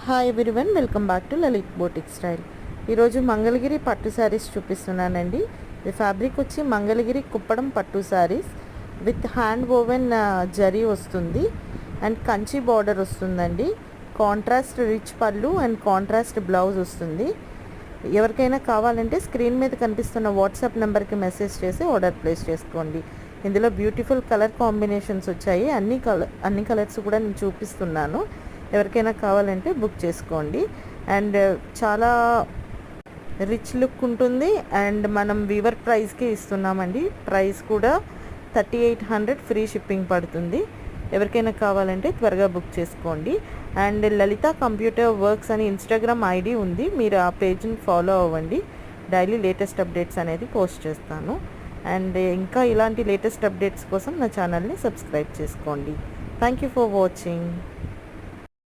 Hi everyone, welcome back to Lalit boutique style. ఈరోజు మంగళగిరి పట్టు శారీస్ చూపిస్తున్నానండి. ఈ ఫ్యాబ్రిక్ వచ్చి మంగళగిరి కుప్పడం పట్టు saris with hand woven zari వస్తుంది అండ్ కంచి బార్డర్ వస్తుందండి. కాంట్రాస్ట్ రిచ్ పళ్ళు అండ్ కాంట్రాస్ట్ బ్లౌజ్ వస్తుంది. ఎవరికైనా కావాలంటే స్క్రీన్ మీద కనిపిస్తున్న వాట్సాప్ నెంబర్కి మెసేజ్ చేసి ఆర్డర్ ప్లేస్ చేసుకోండి. ఇందులో బ్యూటిఫుల్ కలర్ కాంబినేషన్స్ వచ్చాయి. అన్ని కలర్స్ కూడా నేను చూపిస్తున్నాను. ఎవరికైనా కావాలంటే బుక్ చేసుకోండి. అండ్ చాలా రిచ్ లుక్ ఉంటుంది అండ్ మనం వీవర్ ప్రైస్కి ఇస్తున్నామండి. ప్రైస్ కూడా 3800 ఫ్రీ షిప్పింగ్ పడుతుంది. ఎవరికైనా కావాలంటే త్వరగా బుక్ చేసుకోండి. అండ్ లలిత కంప్యూటర్ వర్క్స్ అని ఇన్స్టాగ్రామ్ ఐడి ఉంది, మీరు ఆ పేజ్ని ఫాలో అవ్వండి. డైలీ లేటెస్ట్ అప్డేట్స్ అనేది పోస్ట్ చేస్తాను. అండ్ ఇంకా ఇలాంటి లేటెస్ట్ అప్డేట్స్ కోసం నా ఛానల్ని సబ్స్క్రైబ్ చేసుకోండి. Thank you for watching.